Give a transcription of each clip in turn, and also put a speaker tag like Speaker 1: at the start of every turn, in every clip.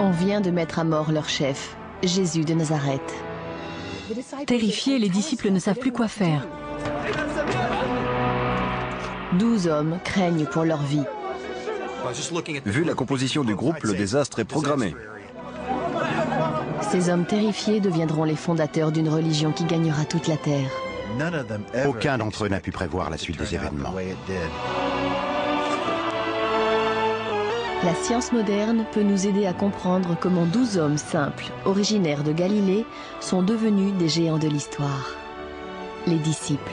Speaker 1: On vient de mettre à mort leur chef, Jésus de Nazareth.
Speaker 2: Terrifiés, les disciples ne savent plus quoi faire.
Speaker 1: 12 hommes craignent pour leur vie.
Speaker 3: Vu la composition du groupe, le désastre est programmé.
Speaker 1: Ces hommes terrifiés deviendront les fondateurs d'une religion qui gagnera toute la terre.
Speaker 4: Aucun d'entre eux n'a pu prévoir la suite des événements.
Speaker 1: La science moderne peut nous aider à comprendre comment 12 hommes simples, originaires de Galilée, sont devenus des géants de l'histoire. Les disciples.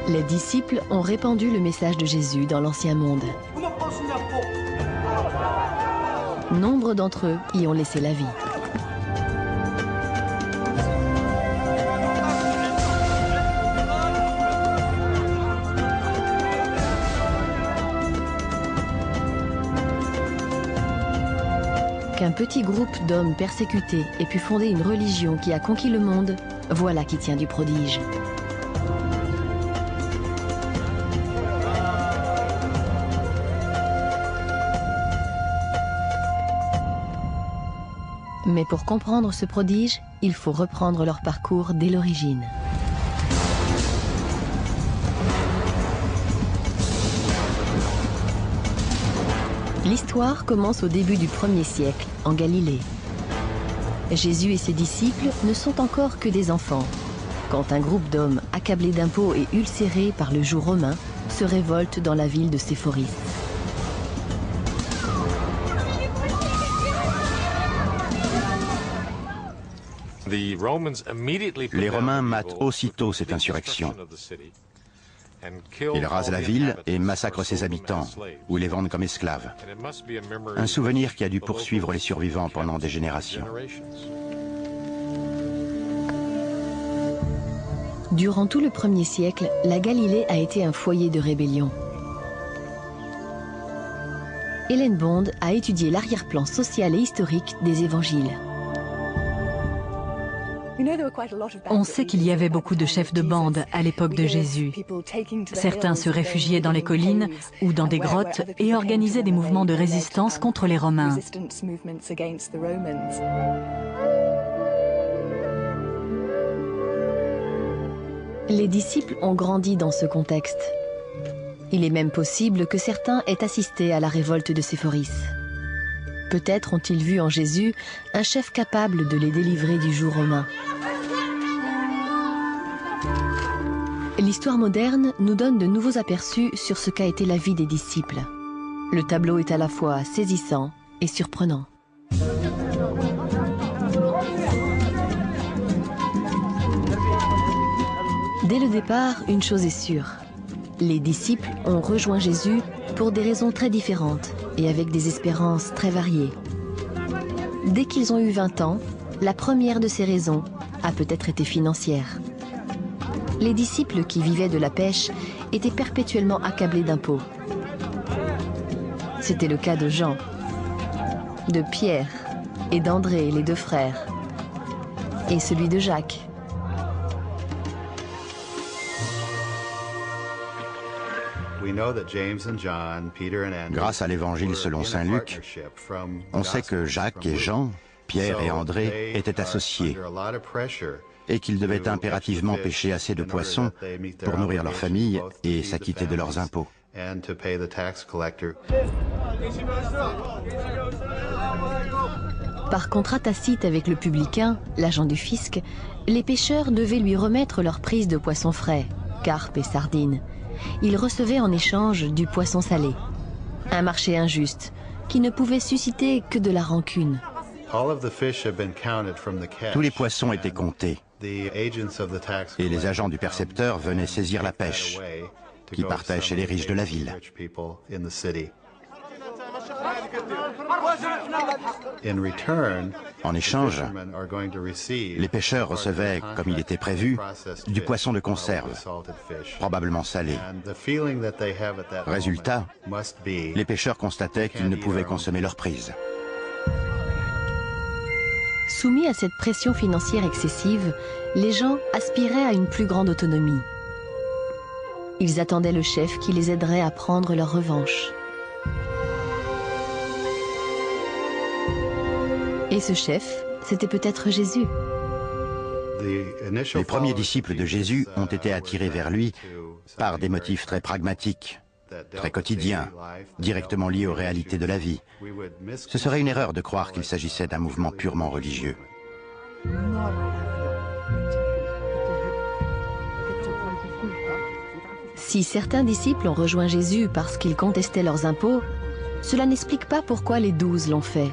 Speaker 1: Les disciples ont répandu le message de Jésus dans l'Ancien Monde. Nombre d'entre eux y ont laissé la vie. Qu'un petit groupe d'hommes persécutés ait pu fonder une religion qui a conquis le monde, voilà qui tient du prodige. Mais pour comprendre ce prodige, il faut reprendre leur parcours dès l'origine. L'histoire commence au début du 1er siècle, en Galilée. Jésus et ses disciples ne sont encore que des enfants, quand un groupe d'hommes accablés d'impôts et ulcérés par le joug romain se révolte dans la ville de Séphoris.
Speaker 4: Les Romains matent aussitôt cette insurrection. Ils rasent la ville et massacrent ses habitants, ou les vendent comme esclaves. Un souvenir qui a dû poursuivre les survivants pendant des générations.
Speaker 1: Durant tout le 1er siècle, la Galilée a été un foyer de rébellion. Hélène Bond a étudié l'arrière-plan social et historique des évangiles.
Speaker 2: On sait qu'il y avait beaucoup de chefs de bande à l'époque de Jésus. Certains se réfugiaient dans les collines ou dans des grottes et organisaient des mouvements de résistance contre les Romains.
Speaker 1: Les disciples ont grandi dans ce contexte. Il est même possible que certains aient assisté à la révolte de Séphoris. Peut-être ont-ils vu en Jésus un chef capable de les délivrer du joug romain. L'histoire moderne nous donne de nouveaux aperçus sur ce qu'a été la vie des disciples. Le tableau est à la fois saisissant et surprenant. Dès le départ, une chose est sûre. Les disciples ont rejoint Jésus pour des raisons très différentes et avec des espérances très variées. Dès qu'ils ont eu 20 ans, la première de ces raisons a peut-être été financière. Les disciples qui vivaient de la pêche étaient perpétuellement accablés d'impôts. C'était le cas de Jean, de Pierre et d'André, les deux frères, et celui de Jacques.
Speaker 4: Grâce à l'évangile selon saint Luc, on sait que Jacques et Jean, Pierre et André étaient associés et qu'ils devaient impérativement pêcher assez de poissons pour nourrir leur famille et s'acquitter de leurs impôts.
Speaker 1: Par contrat tacite avec le publicain, l'agent du fisc, les pêcheurs devaient lui remettre leur prise de poissons frais, carpes et sardines. Ils recevaient en échange du poisson salé. Un marché injuste qui ne pouvait susciter que de la rancune.
Speaker 4: Tous les poissons étaient comptés et les agents du percepteur venaient saisir la pêche qui partait chez les riches de la ville. En échange, les pêcheurs recevaient, comme il était prévu, du poisson de conserve, probablement salé. Résultat, les pêcheurs constataient qu'ils ne pouvaient consommer leur prise.
Speaker 1: Soumis à cette pression financière excessive, les gens aspiraient à une plus grande autonomie. Ils attendaient le chef qui les aiderait à prendre leur revanche. Et ce chef, c'était peut-être Jésus.
Speaker 4: Les premiers disciples de Jésus ont été attirés vers lui par des motifs très pragmatiques, très quotidiens, directement liés aux réalités de la vie. Ce serait une erreur de croire qu'il s'agissait d'un mouvement purement religieux.
Speaker 1: Si certains disciples ont rejoint Jésus parce qu'ils contestaient leurs impôts, cela n'explique pas pourquoi les 12 l'ont fait.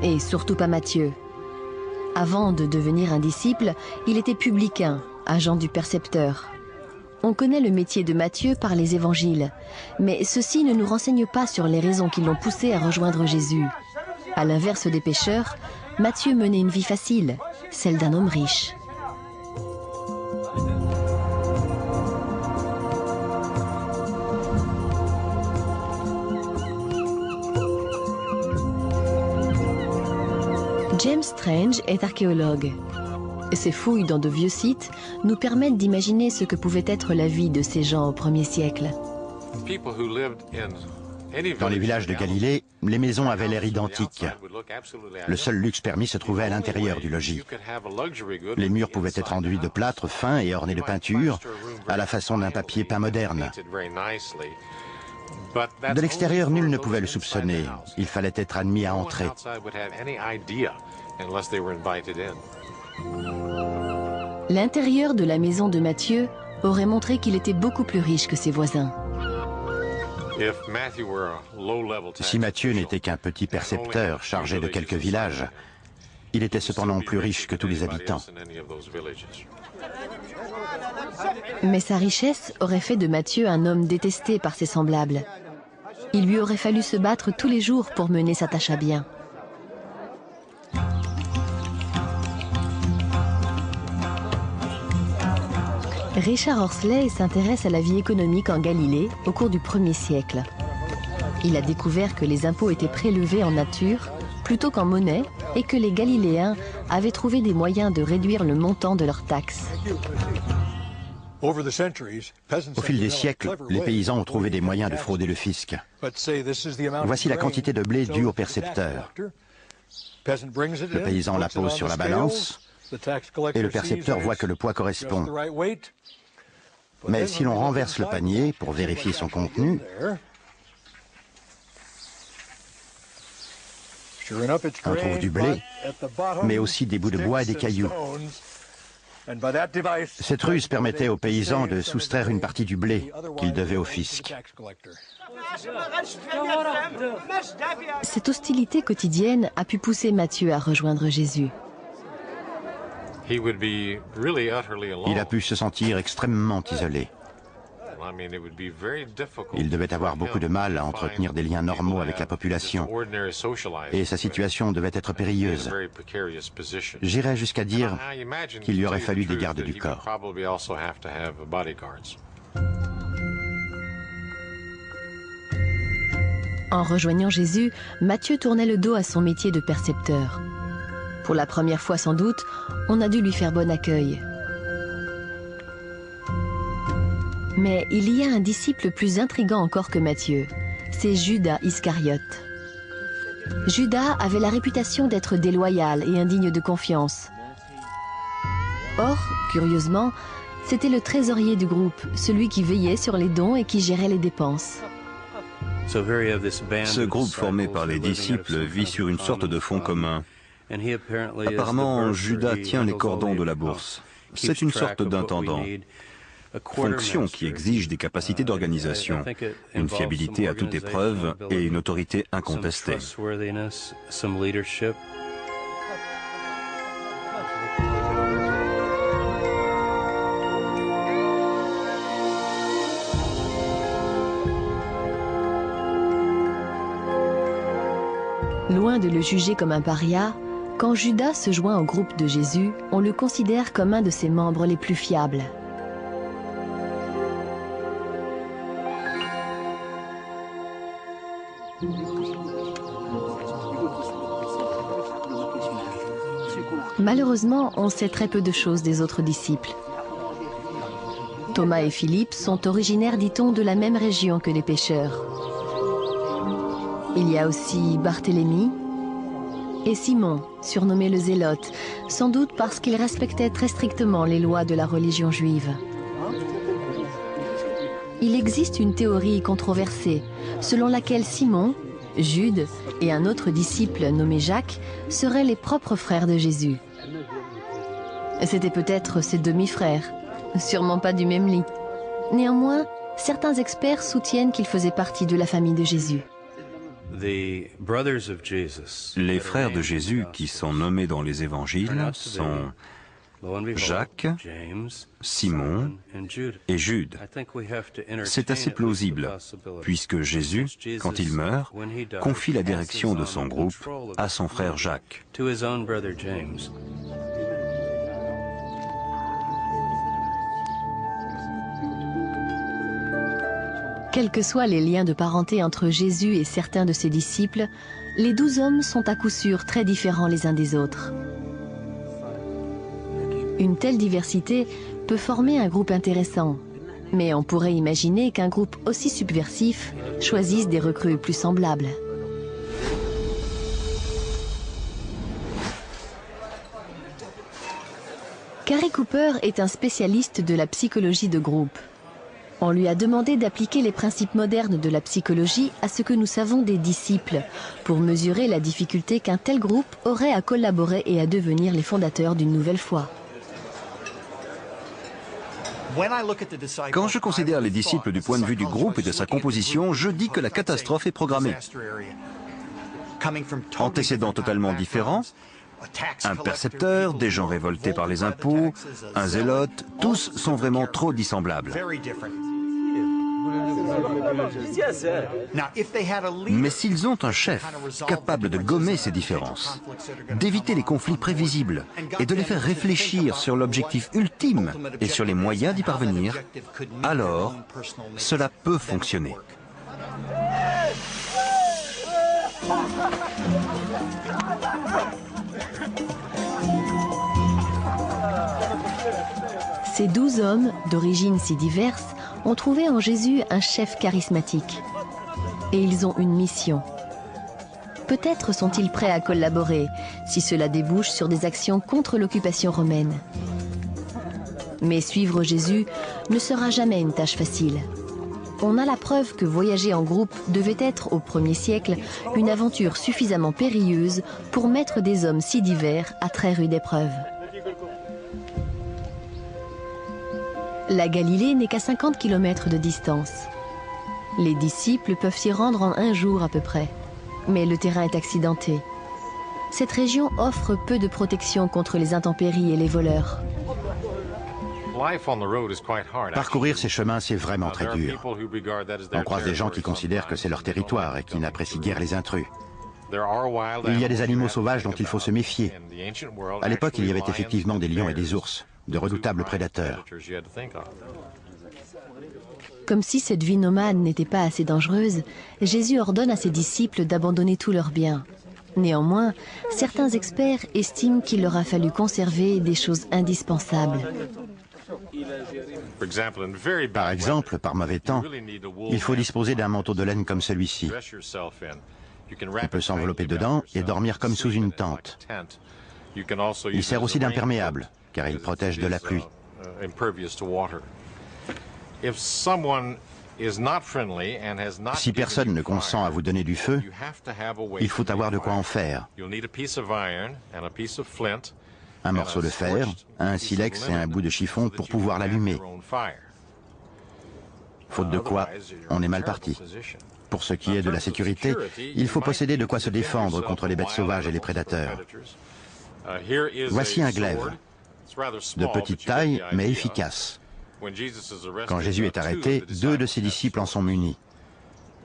Speaker 1: Et surtout pas Matthieu. Avant de devenir un disciple, il était publicain, agent du percepteur. On connaît le métier de Matthieu par les évangiles, mais ceux-ci ne nous renseignent pas sur les raisons qui l'ont poussé à rejoindre Jésus. À l'inverse des pécheurs, Matthieu menait une vie facile, celle d'un homme riche. James Strange est archéologue. Ses fouilles dans de vieux sites nous permettent d'imaginer ce que pouvait être la vie de ces gens au 1er siècle.
Speaker 4: Dans les villages de Galilée, les maisons avaient l'air identiques. Le seul luxe permis se trouvait à l'intérieur du logis. Les murs pouvaient être enduits de plâtre fin et ornés de peintures, à la façon d'un papier peint moderne. De l'extérieur, nul ne pouvait le soupçonner. Il fallait être admis à entrer.
Speaker 1: L'intérieur de la maison de Matthieu aurait montré qu'il était beaucoup plus riche que ses voisins.
Speaker 4: Si Matthieu n'était qu'un petit percepteur chargé de quelques villages, il était cependant plus riche que tous les habitants.
Speaker 1: Mais sa richesse aurait fait de Matthieu un homme détesté par ses semblables. Il lui aurait fallu se battre tous les jours pour mener sa tâche à bien. Richard Horsley s'intéresse à la vie économique en Galilée au cours du 1er siècle. Il a découvert que les impôts étaient prélevés en nature plutôt qu'en monnaie et que les Galiléens avaient trouvé des moyens de réduire le montant de leurs taxes.
Speaker 4: Au fil des siècles, les paysans ont trouvé des moyens de frauder le fisc. Voici la quantité de blé due au percepteur. Le paysan la pose sur la balance et le percepteur voit que le poids correspond. Mais si l'on renverse le panier pour vérifier son contenu, on trouve du blé, mais aussi des bouts de bois et des cailloux. Cette ruse permettait aux paysans de soustraire une partie du blé qu'ils devaient au fisc.
Speaker 1: Cette hostilité quotidienne a pu pousser Matthieu à rejoindre Jésus.
Speaker 4: Il a pu se sentir extrêmement isolé. Il devait avoir beaucoup de mal à entretenir des liens normaux avec la population et sa situation devait être périlleuse. J'irais jusqu'à dire qu'il lui aurait fallu des gardes du corps.
Speaker 1: En rejoignant Jésus, Matthieu tournait le dos à son métier de percepteur. Pour la première fois sans doute, on a dû lui faire bon accueil. Mais il y a un disciple plus intrigant encore que Matthieu, c'est Judas Iscariote. Judas avait la réputation d'être déloyal et indigne de confiance. Or, curieusement, c'était le trésorier du groupe, celui qui veillait sur les dons et qui gérait les dépenses.
Speaker 3: Ce groupe formé par les disciples vit sur une sorte de fonds commun. Apparemment, Judas tient les cordons de la bourse. C'est une sorte d'intendant. Fonction qui exige des capacités d'organisation, une fiabilité à toute épreuve et une autorité incontestée.
Speaker 1: Loin de le juger comme un paria, quand Judas se joint au groupe de Jésus, on le considère comme un de ses membres les plus fiables. Malheureusement, on sait très peu de choses des autres disciples. Thomas et Philippe sont originaires, dit-on, de la même région que les pêcheurs. Il y a aussi Barthélemy et Simon, surnommé le Zélote, sans doute parce qu'il respectait très strictement les lois de la religion juive. Il existe une théorie controversée, selon laquelle Simon, Jude et un autre disciple nommé Jacques seraient les propres frères de Jésus. C'était peut-être ses demi-frères, sûrement pas du même lit. Néanmoins, certains experts soutiennent qu'ils faisaient partie de la famille de Jésus.
Speaker 3: Les frères de Jésus qui sont nommés dans les évangiles sont Jacques, Simon et Jude. C'est assez plausible, puisque Jésus, quand il meurt, confie la direction de son groupe à son frère Jacques.
Speaker 1: Quels que soient les liens de parenté entre Jésus et certains de ses disciples, les 12 hommes sont à coup sûr très différents les uns des autres. Une telle diversité peut former un groupe intéressant, mais on pourrait imaginer qu'un groupe aussi subversif choisisse des recrues plus semblables. Gary Cooper est un spécialiste de la psychologie de groupe. On lui a demandé d'appliquer les principes modernes de la psychologie à ce que nous savons des disciples, pour mesurer la difficulté qu'un tel groupe aurait à collaborer et à devenir les fondateurs d'une nouvelle foi.
Speaker 3: Quand je considère les disciples du point de vue du groupe et de sa composition, je dis que la catastrophe est programmée. Antécédents totalement différents, un percepteur, des gens révoltés par les impôts, un zélote, tous sont vraiment trop dissemblables. Mais s'ils ont un chef capable de gommer ces différences, d'éviter les conflits prévisibles et de les faire réfléchir sur l'objectif ultime et sur les moyens d'y parvenir, alors cela peut fonctionner.
Speaker 1: Ces 12 hommes, d'origines si diverses, ont trouvé en Jésus un chef charismatique. Et ils ont une mission. Peut-être sont-ils prêts à collaborer, si cela débouche sur des actions contre l'occupation romaine. Mais suivre Jésus ne sera jamais une tâche facile. On a la preuve que voyager en groupe devait être, au 1er siècle, une aventure suffisamment périlleuse pour mettre des hommes si divers à très rude épreuve. La Galilée n'est qu'à 50 km de distance. Les disciples peuvent s'y rendre en un jour à peu près. Mais le terrain est accidenté. Cette région offre peu de protection contre les intempéries et les voleurs.
Speaker 4: Parcourir ces chemins, c'est vraiment très dur. On croise des gens qui considèrent que c'est leur territoire et qui n'apprécient guère les intrus. Il y a des animaux sauvages dont il faut se méfier. À l'époque, il y avait effectivement des lions et des ours, de redoutables prédateurs.
Speaker 1: Comme si cette vie nomade n'était pas assez dangereuse, Jésus ordonne à ses disciples d'abandonner tous leurs biens. Néanmoins, certains experts estiment qu'il leur a fallu conserver des choses indispensables.
Speaker 4: Par exemple, par mauvais temps, il faut disposer d'un manteau de laine comme celui-ci. On peut s'envelopper dedans et dormir comme sous une tente. Il sert aussi d'imperméable, car il protège de la pluie. Si personne ne consent à vous donner du feu, il faut avoir de quoi en faire. Un morceau de fer, un silex et un bout de chiffon pour pouvoir l'allumer. Faute de quoi, on est mal parti. Pour ce qui est de la sécurité, il faut posséder de quoi se défendre contre les bêtes sauvages et les prédateurs. Voici un glaive, de petite taille mais efficace. Quand Jésus est arrêté, 2 de ses disciples en sont munis.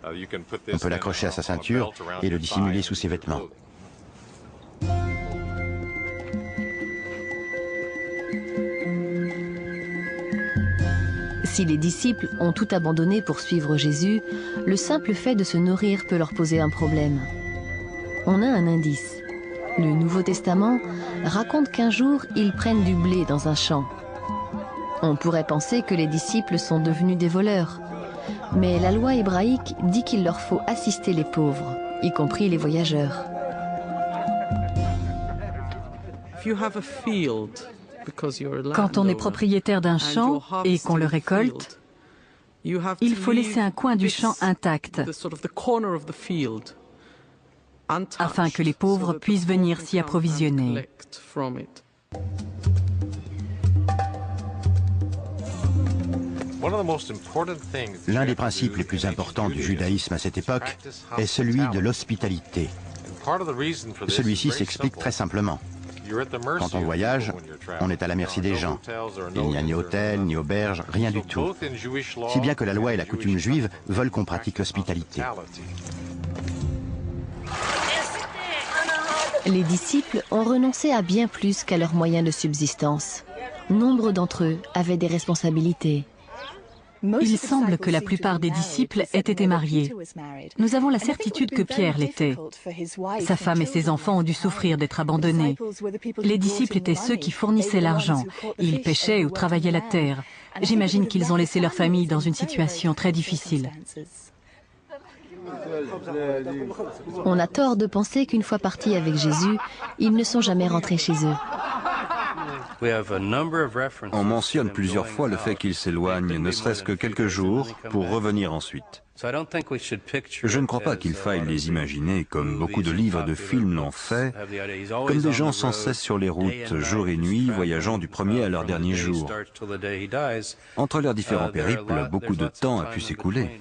Speaker 4: On peut l'accrocher à sa ceinture et le dissimuler sous ses vêtements.
Speaker 1: Si les disciples ont tout abandonné pour suivre Jésus, le simple fait de se nourrir peut leur poser un problème. On a un indice. Le Nouveau Testament raconte qu'un jour, ils prennent du blé dans un champ. On pourrait penser que les disciples sont devenus des voleurs. Mais la loi hébraïque dit qu'il leur faut assister les pauvres, y compris les voyageurs.
Speaker 2: Quand on est propriétaire d'un champ et qu'on le récolte, il faut laisser un coin du champ intact afin que les pauvres puissent venir s'y approvisionner.
Speaker 4: L'un des principes les plus importants du judaïsme à cette époque est celui de l'hospitalité. Celui-ci s'explique très simplement. Quand on voyage, on est à la merci des gens. Il n'y a ni hôtel, ni auberge, rien du tout. Si bien que la loi et la coutume juive veulent qu'on pratique l'hospitalité.
Speaker 1: Les disciples ont renoncé à bien plus qu'à leurs moyens de subsistance. Nombre d'entre eux avaient des responsabilités.
Speaker 2: Il semble que la plupart des disciples aient été mariés. Nous avons la certitude que Pierre l'était. Sa femme et ses enfants ont dû souffrir d'être abandonnés. Les disciples étaient ceux qui fournissaient l'argent. Ils pêchaient ou travaillaient la terre. J'imagine qu'ils ont laissé leur famille dans une situation très difficile.
Speaker 1: On a tort de penser qu'une fois partis avec Jésus, ils ne sont jamais rentrés chez eux.
Speaker 3: On mentionne plusieurs fois le fait qu'ils s'éloignent, ne serait-ce que quelques jours, pour revenir ensuite. Je ne crois pas qu'il faille les imaginer, comme beaucoup de livres et de films l'ont fait, comme des gens sans cesse sur les routes, jour et nuit, voyageant du premier à leur dernier jour. Entre leurs différents périples, beaucoup de temps a pu s'écouler.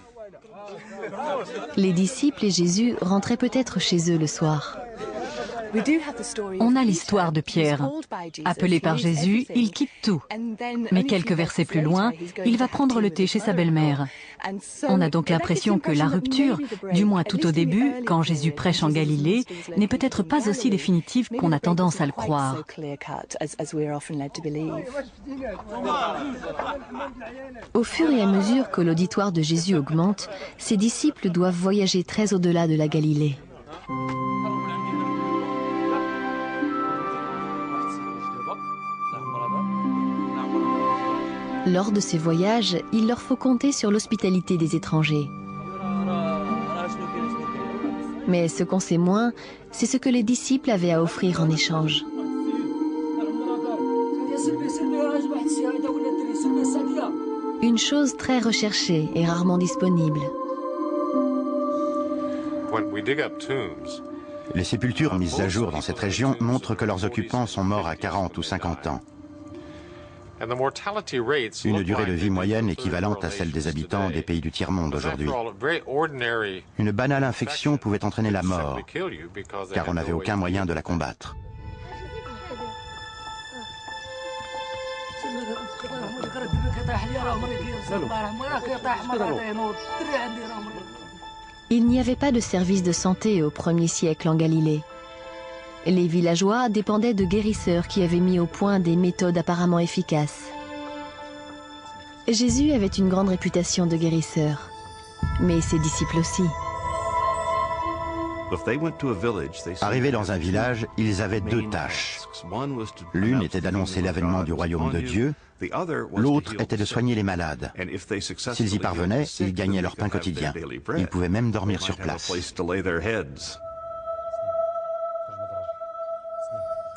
Speaker 1: Les disciples et Jésus rentraient peut-être chez eux le soir.
Speaker 2: On a l'histoire de Pierre. Appelé par Jésus, il quitte tout. Mais quelques versets plus loin, il va prendre le thé chez sa belle-mère. On a donc l'impression que la rupture, du moins tout au début, quand Jésus prêche en Galilée, n'est peut-être pas aussi définitive qu'on a tendance à le croire.
Speaker 1: Au fur et à mesure que l'auditoire de Jésus augmente, ses disciples doivent voyager très au-delà de la Galilée. Lors de ces voyages, il leur faut compter sur l'hospitalité des étrangers. Mais ce qu'on sait moins, c'est ce que les disciples avaient à offrir en échange. Une chose très recherchée et rarement disponible.
Speaker 4: Les sépultures mises à jour dans cette région montrent que leurs occupants sont morts à 40 ou 50 ans. Une durée de vie moyenne équivalente à celle des habitants des pays du tiers-monde aujourd'hui. Une banale infection pouvait entraîner la mort, car on n'avait aucun moyen de la combattre.
Speaker 1: Il n'y avait pas de service de santé au 1er siècle en Galilée. Les villageois dépendaient de guérisseurs qui avaient mis au point des méthodes apparemment efficaces. Jésus avait une grande réputation de guérisseur, mais ses disciples aussi.
Speaker 4: Arrivés dans un village, ils avaient deux tâches. L'une était d'annoncer l'avènement du royaume de Dieu, l'autre était de soigner les malades. S'ils y parvenaient, ils gagnaient leur pain quotidien. Ils pouvaient même dormir sur place.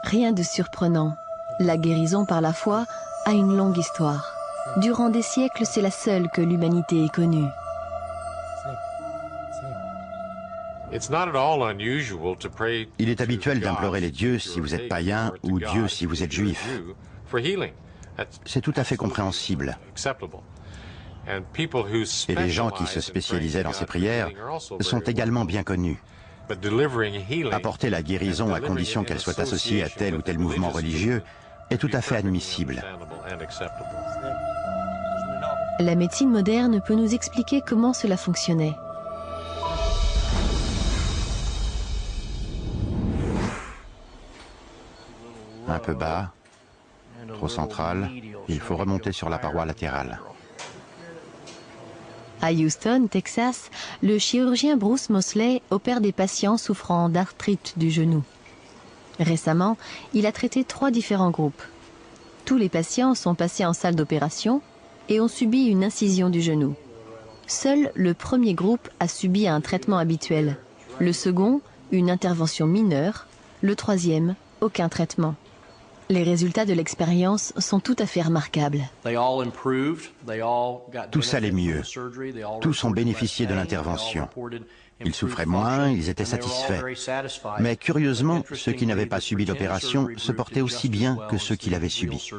Speaker 1: Rien de surprenant. La guérison par la foi a une longue histoire. Durant des siècles, c'est la seule que l'humanité ait connue.
Speaker 4: Il est habituel d'implorer les dieux si vous êtes païen ou Dieu si vous êtes juif. C'est tout à fait compréhensible. Et les gens qui se spécialisaient dans ces prières sont également bien connus. Apporter la guérison à condition qu'elle soit associée à tel ou tel mouvement religieux est tout à fait admissible.
Speaker 1: La médecine moderne peut nous expliquer comment cela fonctionnait.
Speaker 4: peu bas, trop central, il faut remonter sur la paroi latérale.
Speaker 1: À Houston, Texas, le chirurgien Bruce Moseley opère des patients souffrant d'arthrite du genou. Récemment, il a traité 3 différents groupes. Tous les patients sont passés en salle d'opération et ont subi une incision du genou. Seul le premier groupe a subi un traitement habituel. Le second, une intervention mineure. Le troisième, aucun traitement. Les résultats de l'expérience sont tout à fait remarquables.
Speaker 4: Tous allaient mieux. Tous ont bénéficié de l'intervention. Ils souffraient moins, ils étaient satisfaits. Mais curieusement, ceux qui n'avaient pas subi l'opération se portaient aussi bien que ceux qui l'avaient subi.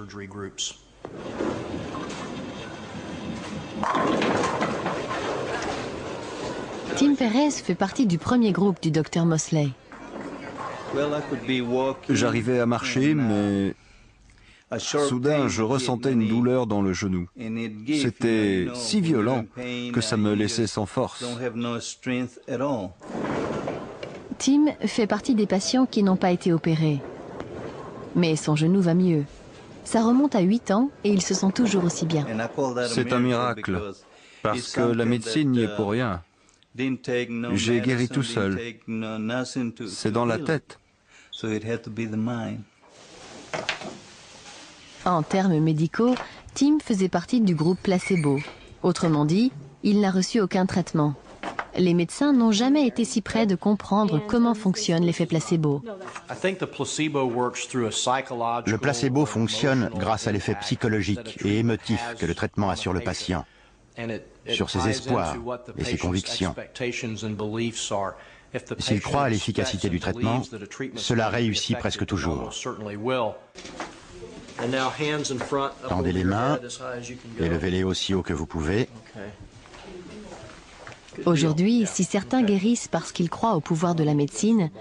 Speaker 1: Tim Perez fait partie du premier groupe du docteur Moseley.
Speaker 3: J'arrivais à marcher, mais soudain je ressentais une douleur dans le genou. C'était si violent que ça me laissait sans force.
Speaker 1: Tim fait partie des patients qui n'ont pas été opérés. Mais son genou va mieux. Ça remonte à 8 ans et il se sent toujours aussi bien.
Speaker 3: C'est un miracle, parce que la médecine n'y est pour rien. J'ai guéri tout seul. C'est dans la tête.
Speaker 1: En termes médicaux, Tim faisait partie du groupe placebo. Autrement dit, il n'a reçu aucun traitement. Les médecins n'ont jamais été si près de comprendre comment fonctionne l'effet placebo.
Speaker 4: Le placebo fonctionne grâce à l'effet psychologique et émotif que le traitement a sur le patient, sur ses espoirs et ses convictions. S'il croit à l'efficacité du traitement, cela réussit presque toujours. Tendez les mains et levez-les aussi haut que vous pouvez.
Speaker 1: Aujourd'hui, si certains guérissent parce qu'ils croient au pouvoir de la médecine,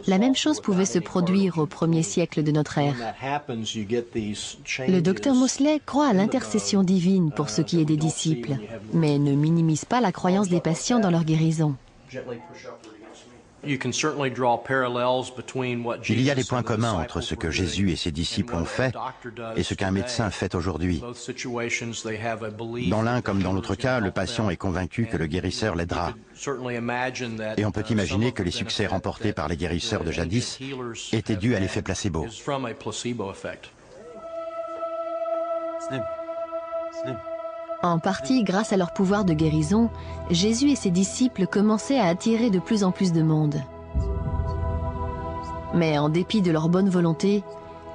Speaker 1: la même chose pouvait se produire au 1er siècle de notre ère. Le docteur Moseley croit à l'intercession divine pour ce qui est des disciples, mais ne minimise pas la croyance des patients dans leur guérison.
Speaker 4: Il y a des points communs entre ce que Jésus et ses disciples ont fait et ce qu'un médecin fait aujourd'hui. Dans l'un comme dans l'autre cas, le patient est convaincu que le guérisseur l'aidera. Et on peut imaginer que les succès remportés par les guérisseurs de jadis étaient dus à l'effet placebo.
Speaker 1: En partie grâce à leur pouvoir de guérison, Jésus et ses disciples commençaient à attirer de plus en plus de monde. Mais en dépit de leur bonne volonté,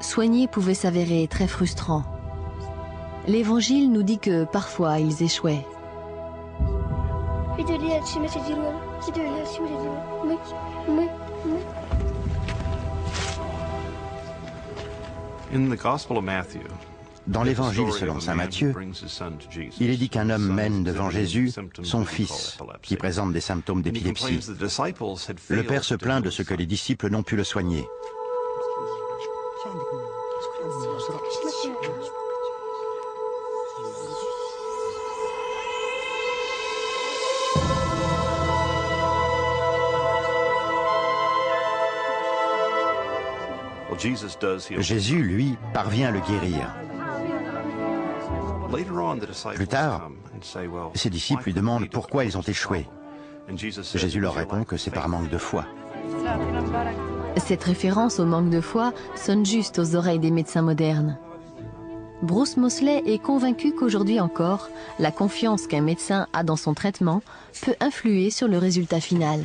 Speaker 1: soigner pouvait s'avérer très frustrant. L'Évangile nous dit que parfois ils échouaient.
Speaker 4: Dans l'Évangile selon saint Matthieu, il est dit qu'un homme mène devant Jésus son fils, qui présente des symptômes d'épilepsie. Le père se plaint de ce que les disciples n'ont pu le soigner. Jésus, lui, parvient à le guérir. Plus tard, ses disciples lui demandent pourquoi ils ont échoué. Jésus leur répond que c'est par manque de foi.
Speaker 1: Cette référence au manque de foi sonne juste aux oreilles des médecins modernes. Bruce Moseley est convaincu qu'aujourd'hui encore, la confiance qu'un médecin a dans son traitement peut influer sur le résultat final.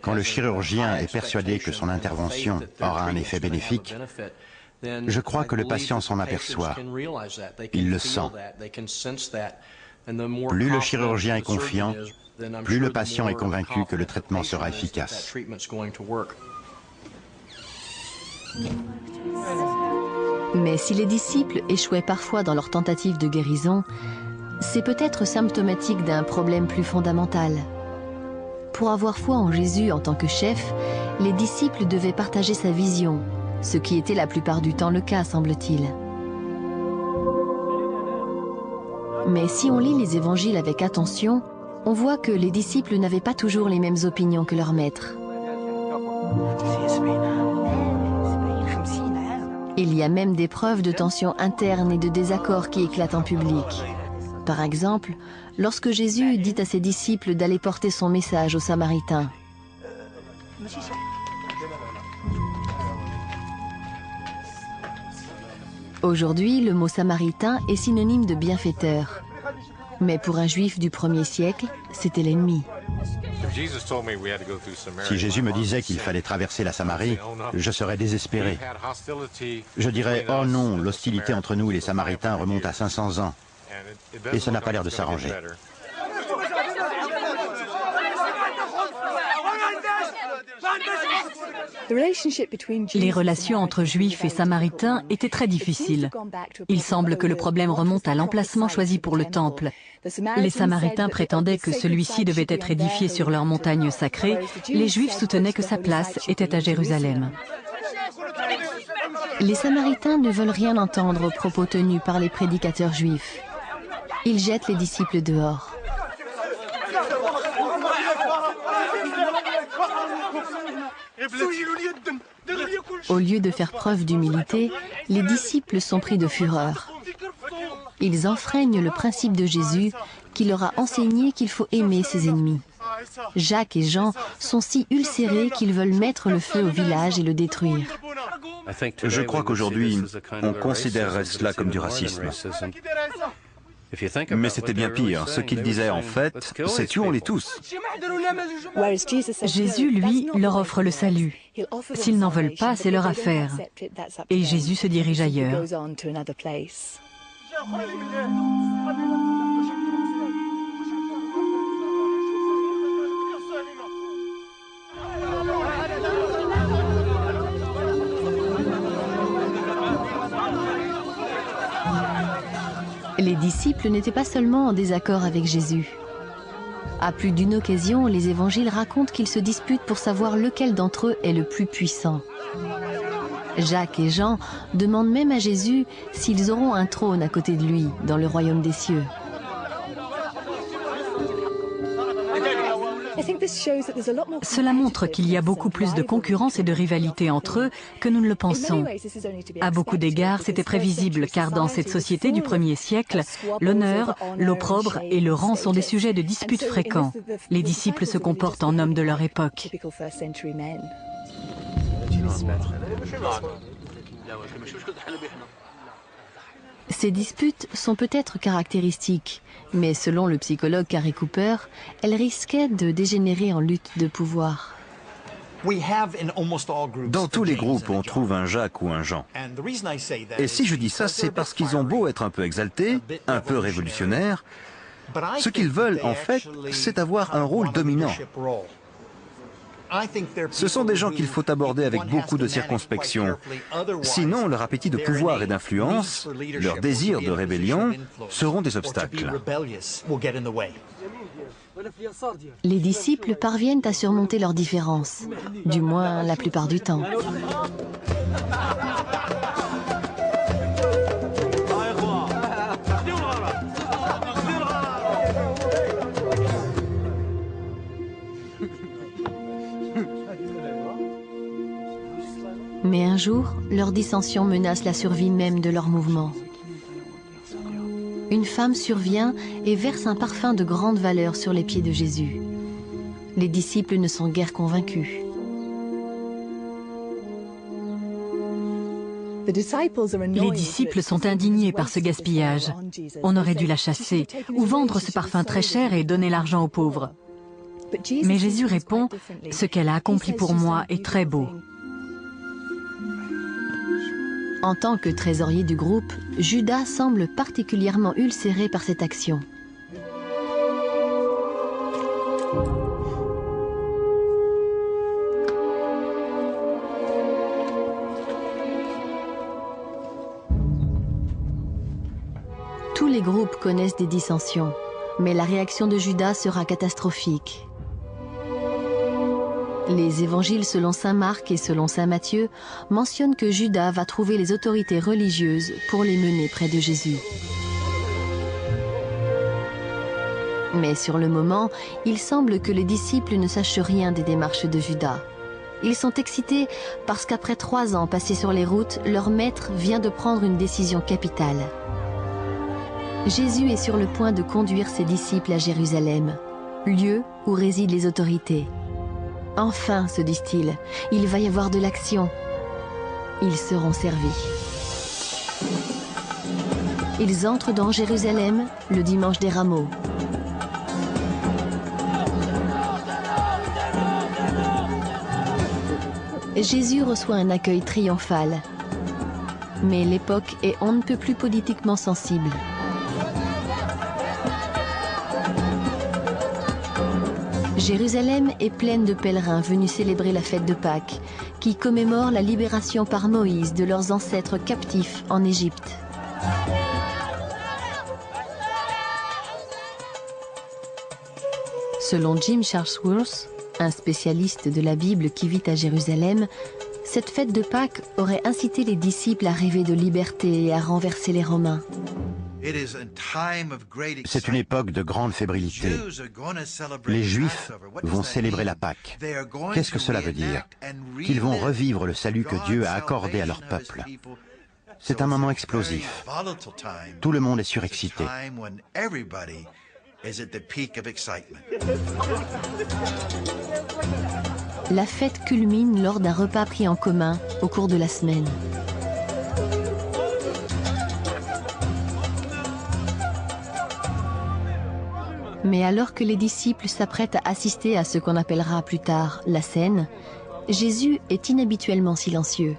Speaker 4: Quand le chirurgien est persuadé que son intervention aura un effet bénéfique, je crois que le patient s'en aperçoit. Il le sent. Plus le chirurgien est confiant, plus le patient est convaincu que le traitement sera efficace.
Speaker 1: Mais si les disciples échouaient parfois dans leur tentative de guérison, c'est peut-être symptomatique d'un problème plus fondamental. Pour avoir foi en Jésus en tant que chef, les disciples devaient partager sa vision, ce qui était la plupart du temps le cas, semble-t-il. Mais si on lit les évangiles avec attention, on voit que les disciples n'avaient pas toujours les mêmes opinions que leur maître. Il y a même des preuves de tensions internes et de désaccords qui éclatent en public. Par exemple, lorsque Jésus dit à ses disciples d'aller porter son message aux Samaritains. Aujourd'hui, le mot samaritain est synonyme de bienfaiteur. Mais pour un juif du 1er siècle, c'était l'ennemi.
Speaker 4: Si Jésus me disait qu'il fallait traverser la Samarie, je serais désespéré. Je dirais, oh non, l'hostilité entre nous et les Samaritains remonte à 500 ans. Et ça n'a pas l'air de s'arranger.
Speaker 2: Les relations entre Juifs et Samaritains étaient très difficiles. Il semble que le problème remonte à l'emplacement choisi pour le temple. Les Samaritains prétendaient que celui-ci devait être édifié sur leur montagne sacrée. Les Juifs soutenaient que sa place était à Jérusalem.
Speaker 1: Les Samaritains ne veulent rien entendre aux propos tenus par les prédicateurs juifs. Ils jettent les disciples dehors. Au lieu de faire preuve d'humilité, les disciples sont pris de fureur. Ils enfreignent le principe de Jésus qui leur a enseigné qu'il faut aimer ses ennemis. Jacques et Jean sont si ulcérés qu'ils veulent mettre le feu au village et le détruire.
Speaker 3: Je crois qu'aujourd'hui, on considérerait cela comme du racisme. Mais c'était bien pire. Ce qu'il disait en fait, c'est tuons-les tous.
Speaker 2: Jésus, lui, leur offre le salut. S'ils n'en veulent pas, c'est leur affaire. Et Jésus se dirige ailleurs.
Speaker 1: Les disciples n'étaient pas seulement en désaccord avec Jésus. À plus d'une occasion, les évangiles racontent qu'ils se disputent pour savoir lequel d'entre eux est le plus puissant. Jacques et Jean demandent même à Jésus s'ils auront un trône à côté de lui dans le royaume des cieux.
Speaker 2: Cela montre qu'il y a beaucoup plus de concurrence et de rivalité entre eux que nous ne le pensons. À beaucoup d'égards, c'était prévisible, car dans cette société du 1er siècle, l'honneur, l'opprobre et le rang sont des sujets de dispute fréquents. Les disciples se comportent en hommes de leur époque.
Speaker 1: Ces disputes sont peut-être caractéristiques, mais selon le psychologue Carey Cooper, elles risquaient de dégénérer en lutte de pouvoir.
Speaker 3: Dans tous les groupes, on trouve un Jacques ou un Jean. Et si je dis ça, c'est parce qu'ils ont beau être un peu exaltés, un peu révolutionnaires, ce qu'ils veulent, en fait, c'est avoir un rôle dominant. Ce sont des gens qu'il faut aborder avec beaucoup de circonspection. Sinon, leur appétit de pouvoir et d'influence, leur désir de rébellion seront des obstacles.
Speaker 1: Les disciples parviennent à surmonter leurs différences, du moins la plupart du temps. Mais un jour, leur dissension menace la survie même de leur mouvement. Une femme survient et verse un parfum de grande valeur sur les pieds de Jésus. Les disciples ne sont guère convaincus.
Speaker 2: Les disciples sont indignés par ce gaspillage. On aurait dû la chasser ou vendre ce parfum très cher et donner l'argent aux pauvres. Mais Jésus répond, « Ce qu'elle a accompli pour moi est très beau. »
Speaker 1: En tant que trésorier du groupe, Judas semble particulièrement ulcéré par cette action. Tous les groupes connaissent des dissensions, mais la réaction de Judas sera catastrophique. Les évangiles selon saint Marc et selon saint Matthieu mentionnent que Judas va trouver les autorités religieuses pour les mener près de Jésus. Mais sur le moment, il semble que les disciples ne sachent rien des démarches de Judas. Ils sont excités parce qu'après 3 ans passés sur les routes, leur maître vient de prendre une décision capitale. Jésus est sur le point de conduire ses disciples à Jérusalem, lieu où résident les autorités. Enfin, se disent-ils, il va y avoir de l'action. Ils seront servis. Ils entrent dans Jérusalem le dimanche des Rameaux. Jésus reçoit un accueil triomphal. Mais l'époque est on ne peut plus politiquement sensible. Jérusalem est pleine de pèlerins venus célébrer la fête de Pâques, qui commémore la libération par Moïse de leurs ancêtres captifs en Égypte. Selon Jim Charlesworth, un spécialiste de la Bible qui vit à Jérusalem, cette fête de Pâques aurait incité les disciples à rêver de liberté et à renverser les Romains.
Speaker 4: C'est une époque de grande fébrilité. Les Juifs vont célébrer la Pâque. Qu'est-ce que cela veut dire? Qu'ils vont revivre le salut que Dieu a accordé à leur peuple. C'est un moment explosif. Tout le monde est surexcité.
Speaker 1: La fête culmine lors d'un repas pris en commun au cours de la semaine. Mais alors que les disciples s'apprêtent à assister à ce qu'on appellera plus tard la scène, Jésus est inhabituellement silencieux.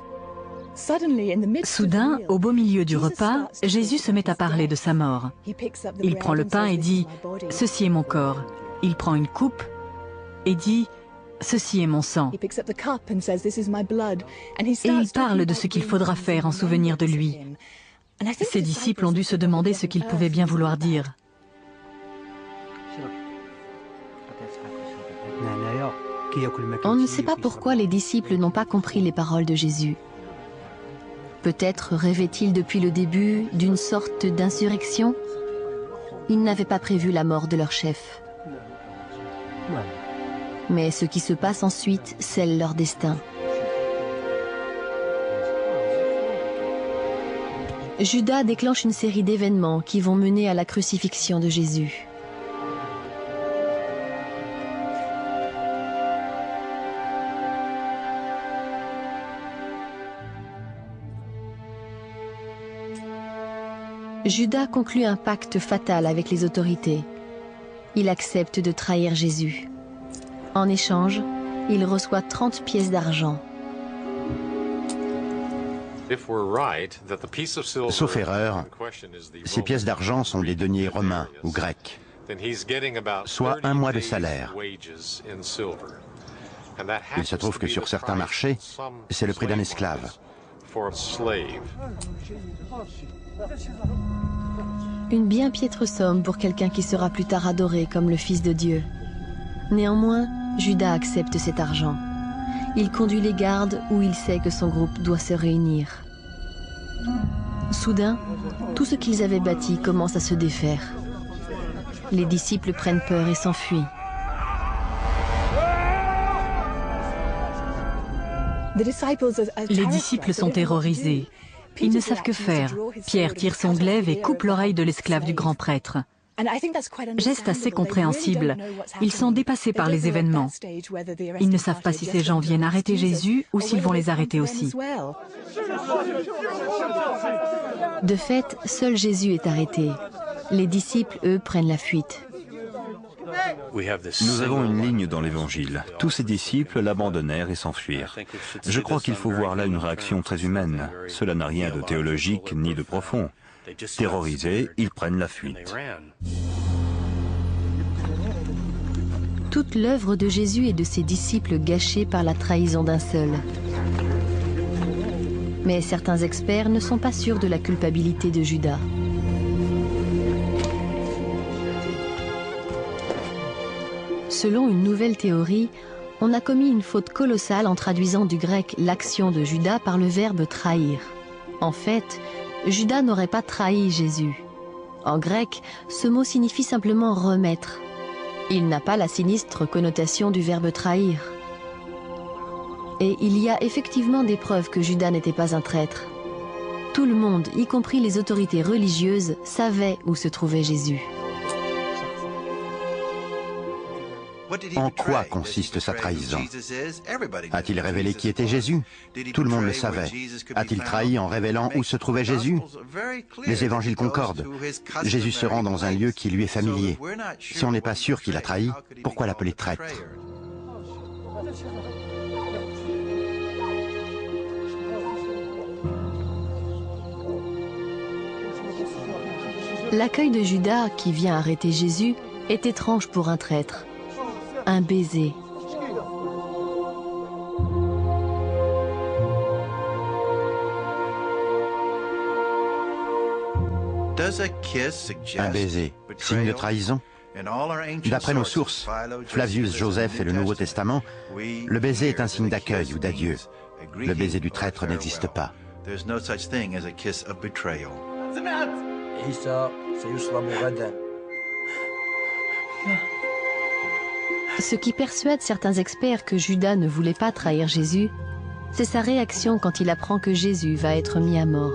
Speaker 2: Soudain, au beau milieu du repas, Jésus se met à parler de sa mort. Il prend le pain et dit « Ceci est mon corps ». Il prend une coupe et dit « Ceci est mon sang ». Et il parle de ce qu'il faudra faire en souvenir de lui. Ses disciples ont dû se demander ce qu'il pouvait bien vouloir dire.
Speaker 1: On ne sait pas pourquoi les disciples n'ont pas compris les paroles de Jésus. Peut-être rêvaient-ils depuis le début d'une sorte d'insurrection? Ils n'avaient pas prévu la mort de leur chef. Mais ce qui se passe ensuite scelle leur destin. Judas déclenche une série d'événements qui vont mener à la crucifixion de Jésus. Judas conclut un pacte fatal avec les autorités. Il accepte de trahir Jésus. En échange, il reçoit 30 pièces d'argent.
Speaker 4: Sauf erreur, ces pièces d'argent sont des deniers romains ou grecs, soit 1 mois de salaire. Il se trouve que sur certains marchés, c'est le prix d'un esclave.
Speaker 1: Une bien piètre somme pour quelqu'un qui sera plus tard adoré comme le Fils de Dieu. Néanmoins, Judas accepte cet argent. Il conduit les gardes où il sait que son groupe doit se réunir. Soudain, tout ce qu'ils avaient bâti commence à se défaire. Les disciples prennent peur et s'enfuient.
Speaker 2: Les disciples sont terrorisés. Ils ne savent que faire. Pierre tire son glaive et coupe l'oreille de l'esclave du grand prêtre. Geste assez compréhensible. Ils sont dépassés par les événements. Ils ne savent pas si ces gens viennent arrêter Jésus ou s'ils vont les arrêter aussi.
Speaker 1: De fait, seul Jésus est arrêté. Les disciples, eux, prennent la fuite.
Speaker 3: Nous avons une ligne dans l'Évangile. Tous ses disciples l'abandonnèrent et s'enfuirent. Je crois qu'il faut voir là une réaction très humaine. Cela n'a rien de théologique ni de profond. Terrorisés, ils prennent la fuite.
Speaker 1: Toute l'œuvre de Jésus et de ses disciples gâchée par la trahison d'un seul. Mais certains experts ne sont pas sûrs de la culpabilité de Judas. Selon une nouvelle théorie, on a commis une faute colossale en traduisant du grec l'action de Judas par le verbe trahir. En fait, Judas n'aurait pas trahi Jésus. En grec, ce mot signifie simplement remettre. Il n'a pas la sinistre connotation du verbe trahir. Et il y a effectivement des preuves que Judas n'était pas un traître. Tout le monde, y compris les autorités religieuses, savait où se trouvait Jésus.
Speaker 4: En quoi consiste sa trahison? A-t-il révélé qui était Jésus? Tout le monde le savait. A-t-il trahi en révélant où se trouvait Jésus? Les évangiles concordent. Jésus se rend dans un lieu qui lui est familier. Si on n'est pas sûr qu'il a trahi, pourquoi l'appeler traître?
Speaker 1: L'accueil de Judas, qui vient arrêter Jésus, est étrange pour un traître. Un baiser.
Speaker 4: Un baiser, signe de trahison? D'après nos sources, Flavius Joseph et le Nouveau Testament, le baiser est un signe d'accueil ou d'adieu. Le baiser du traître n'existe pas.
Speaker 1: Ce qui persuade certains experts que Judas ne voulait pas trahir Jésus, c'est sa réaction quand il apprend que Jésus va être mis à mort.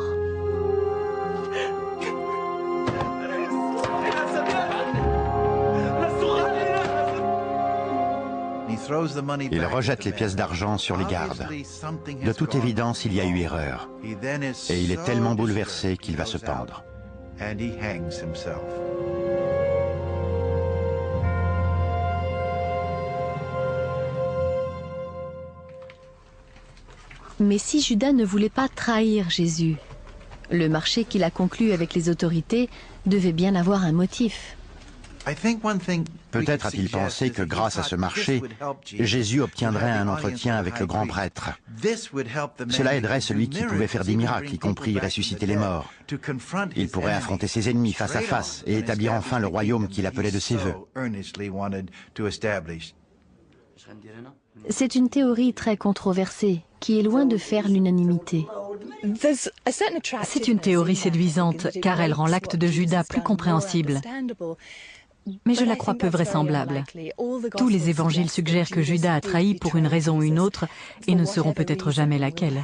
Speaker 4: Il rejette les pièces d'argent sur les gardes. De toute évidence, il y a eu erreur. Et il est tellement bouleversé qu'il va se pendre.
Speaker 1: Mais si Judas ne voulait pas trahir Jésus, le marché qu'il a conclu avec les autorités devait bien avoir un motif.
Speaker 4: Peut-être a-t-il pensé que grâce à ce marché, Jésus obtiendrait un entretien avec le grand prêtre. Cela aiderait celui qui pouvait faire des miracles, y compris ressusciter les morts. Il pourrait affronter ses ennemis face à face et établir enfin le royaume qu'il appelait de ses vœux.
Speaker 1: C'est une théorie très controversée, qui est loin de faire l'unanimité.
Speaker 2: C'est une théorie séduisante, car elle rend l'acte de Judas plus compréhensible. Mais je la crois peu vraisemblable. Tous les évangiles suggèrent que Judas a trahi pour une raison ou une autre, et ne sauront peut-être jamais laquelle.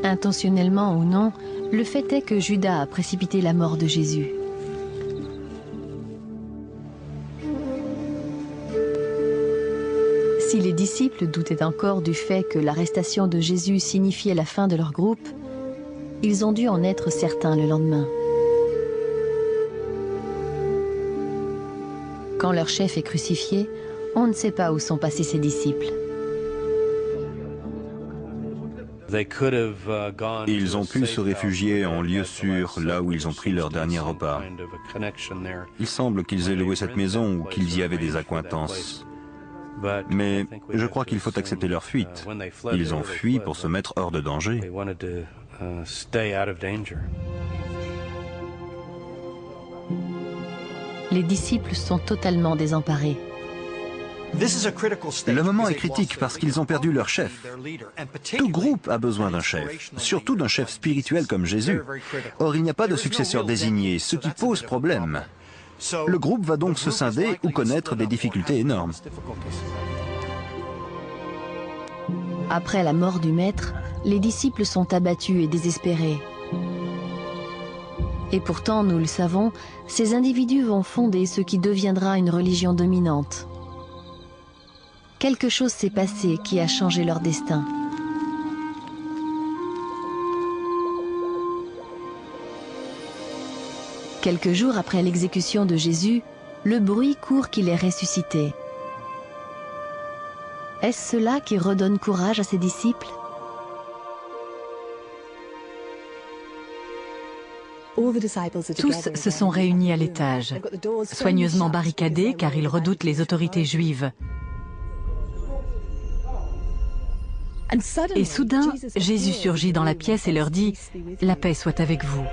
Speaker 1: Intentionnellement ou non, le fait est que Judas a précipité la mort de Jésus. Si les disciples doutaient encore du fait que l'arrestation de Jésus signifiait la fin de leur groupe, ils ont dû en être certains le lendemain. Quand leur chef est crucifié, on ne sait pas où sont passés ses disciples.
Speaker 3: Ils ont pu se réfugier en lieu sûr, là où ils ont pris leur dernier repas. Il semble qu'ils aient loué cette maison ou qu'ils y avaient des accointances. Mais je crois qu'il faut accepter leur fuite. Ils ont fui pour se mettre hors de danger.
Speaker 1: Les disciples sont totalement désemparés.
Speaker 3: Le moment est critique parce qu'ils ont perdu leur chef. Tout groupe a besoin d'un chef, surtout d'un chef spirituel comme Jésus. Or, il n'y a pas de successeur désigné, ce qui pose problème. Le groupe va donc se scinder ou connaître des difficultés énormes.
Speaker 1: Après la mort du maître, les disciples sont abattus et désespérés. Et pourtant, nous le savons, ces individus vont fonder ce qui deviendra une religion dominante. Quelque chose s'est passé qui a changé leur destin. Quelques jours après l'exécution de Jésus, le bruit court qu'il est ressuscité. Est-ce cela qui redonne courage à ses disciples?
Speaker 2: Tous se sont réunis à l'étage, soigneusement barricadés car ils redoutent les autorités juives. Et soudain, Jésus surgit dans la pièce et leur dit « La paix soit avec vous ».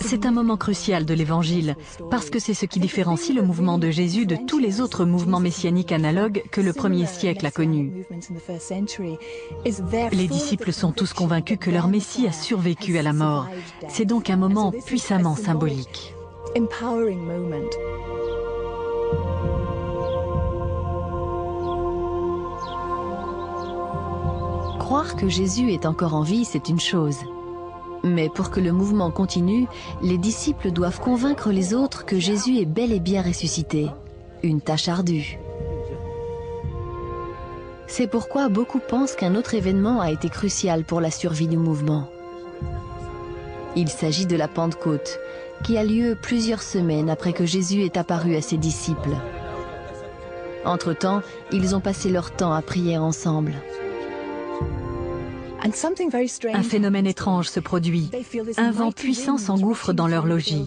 Speaker 2: C'est un moment crucial de l'Évangile, parce que c'est ce qui différencie le mouvement de Jésus de tous les autres mouvements messianiques analogues que le 1er siècle a connus. Les disciples sont tous convaincus que leur Messie a survécu à la mort. C'est donc un moment puissamment symbolique.
Speaker 1: Croire que Jésus est encore en vie, c'est une chose. Mais pour que le mouvement continue, les disciples doivent convaincre les autres que Jésus est bel et bien ressuscité. Une tâche ardue. C'est pourquoi beaucoup pensent qu'un autre événement a été crucial pour la survie du mouvement. Il s'agit de la Pentecôte, qui a lieu plusieurs semaines après que Jésus est apparu à ses disciples. Entre-temps, ils ont passé leur temps à prier ensemble.
Speaker 2: Un phénomène étrange se produit. Un vent puissant s'engouffre dans leur logis.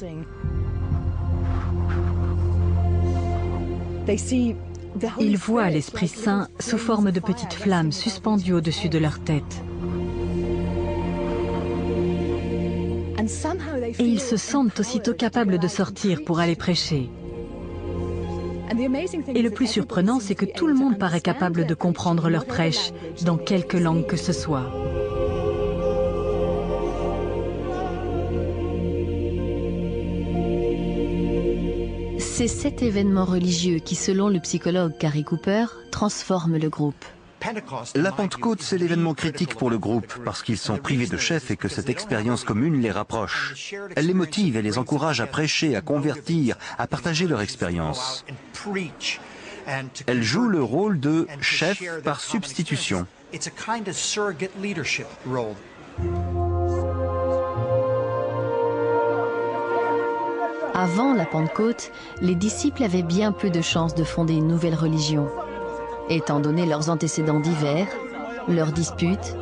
Speaker 2: Ils voient l'Esprit Saint sous forme de petites flammes suspendues au-dessus de leur tête. Et ils se sentent aussitôt capables de sortir pour aller prêcher. Et le plus surprenant, c'est que tout le monde paraît capable de comprendre leur prêche, dans quelque langue que ce soit.
Speaker 1: C'est cet événement religieux qui, selon le psychologue Gary Cooper, transforme le groupe.
Speaker 3: La Pentecôte, c'est l'événement critique pour le groupe, parce qu'ils sont privés de chef et que cette expérience commune les rapproche. Elle les motive et les encourage à prêcher, à convertir, à partager leur expérience. Elle joue le rôle de chef par substitution.
Speaker 1: Avant la Pentecôte, les disciples avaient bien peu de chances de fonder une nouvelle religion, étant donné leurs antécédents divers, leurs disputes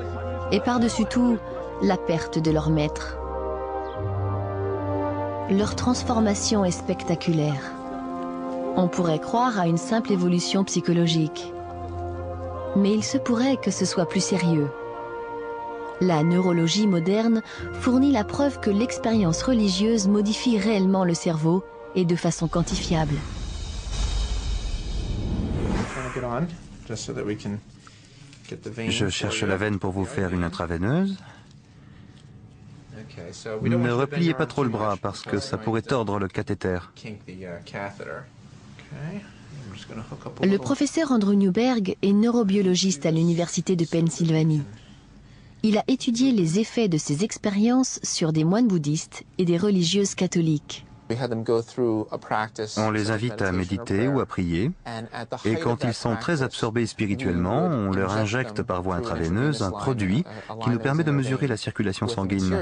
Speaker 1: et par-dessus tout, la perte de leur maître. Leur transformation est spectaculaire. On pourrait croire à une simple évolution psychologique. Mais il se pourrait que ce soit plus sérieux. La neurologie moderne fournit la preuve que l'expérience religieuse modifie réellement le cerveau et de façon quantifiable.
Speaker 3: Je cherche la veine pour vous faire une intraveineuse. Ne repliez pas trop le bras parce que ça pourrait tordre le cathéter.
Speaker 1: Le professeur Andrew Newberg est neurobiologiste à l'université de Pennsylvanie. Il a étudié les effets de ces expériences sur des moines bouddhistes et des religieuses catholiques.
Speaker 3: On les invite à méditer ou à prier, et quand ils sont très absorbés spirituellement, on leur injecte par voie intraveineuse un produit qui nous permet de mesurer la circulation sanguine.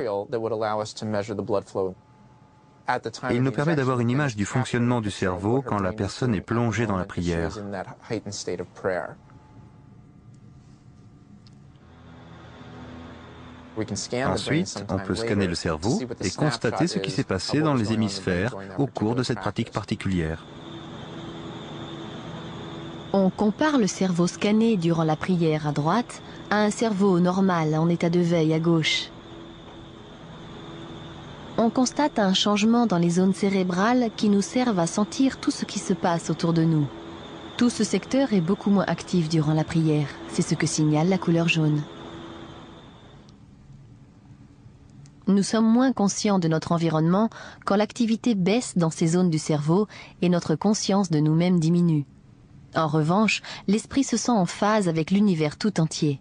Speaker 3: Et il nous permet d'avoir une image du fonctionnement du cerveau quand la personne est plongée dans la prière. Ensuite, on peut scanner le cerveau et constater ce qui s'est passé dans les hémisphères au cours de cette pratique particulière.
Speaker 1: On compare le cerveau scanné durant la prière à droite à un cerveau normal en état de veille à gauche. On constate un changement dans les zones cérébrales qui nous servent à sentir tout ce qui se passe autour de nous. Tout ce secteur est beaucoup moins actif durant la prière. C'est ce que signale la couleur jaune. Nous sommes moins conscients de notre environnement quand l'activité baisse dans ces zones du cerveau et notre conscience de nous-mêmes diminue. En revanche, l'esprit se sent en phase avec l'univers tout entier.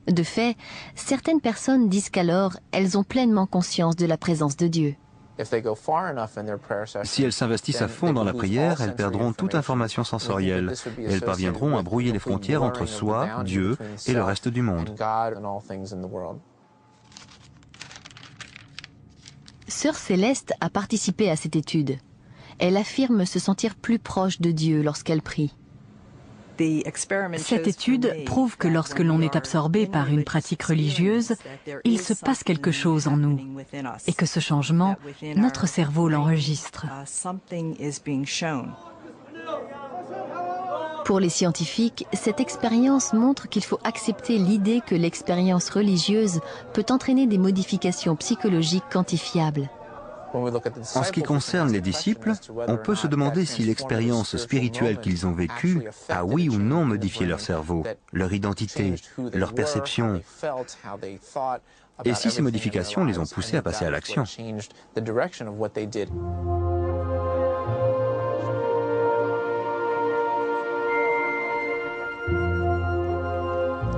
Speaker 1: De fait, certaines personnes disent qu'alors, elles ont pleinement conscience de la présence de Dieu.
Speaker 3: Si elles s'investissent à fond dans la prière, elles perdront toute information sensorielle et elles parviendront à brouiller les frontières entre soi, Dieu et le reste du monde.
Speaker 1: Sœur Céleste a participé à cette étude. Elle affirme se sentir plus proche de Dieu lorsqu'elle prie.
Speaker 2: Cette étude prouve que lorsque l'on est absorbé par une pratique religieuse, il se passe quelque chose en nous et que ce changement, notre cerveau l'enregistre.
Speaker 1: Pour les scientifiques, cette expérience montre qu'il faut accepter l'idée que l'expérience religieuse peut entraîner des modifications psychologiques quantifiables.
Speaker 3: En ce qui concerne les disciples, on peut se demander si l'expérience spirituelle qu'ils ont vécue a oui ou non modifié leur cerveau, leur identité, leur perception, et si ces modifications les ont poussés à passer à l'action.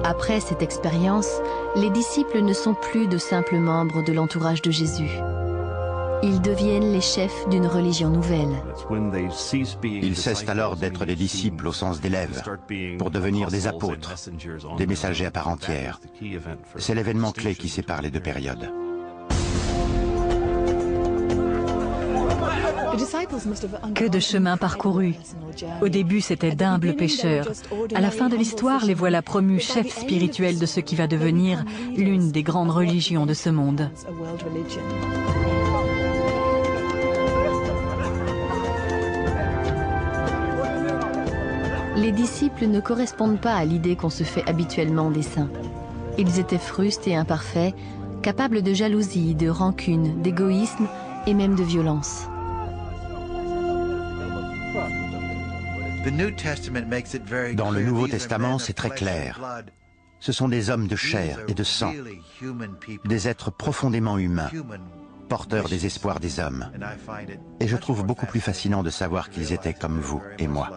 Speaker 1: Après cette expérience, les disciples ne sont plus de simples membres de l'entourage de Jésus. Ils deviennent les chefs d'une religion nouvelle.
Speaker 4: Ils cessent alors d'être des disciples au sens d'élèves, pour devenir des apôtres, des messagers à part entière. C'est l'événement clé qui sépare les deux périodes.
Speaker 2: Que de chemin parcouru. Au début, c'étaient d'humbles pêcheurs. À la fin de l'histoire, les voilà promus chefs spirituels de ce qui va devenir l'une des grandes religions de ce monde.
Speaker 1: Les disciples ne correspondent pas à l'idée qu'on se fait habituellement des saints. Ils étaient frustes et imparfaits, capables de jalousie, de rancune, d'égoïsme et même de violence.
Speaker 4: Dans le Nouveau Testament, c'est très clair. Ce sont des hommes de chair et de sang, des êtres profondément humains, porteurs des espoirs des hommes. Et je trouve beaucoup plus fascinant de savoir qu'ils étaient comme vous et moi.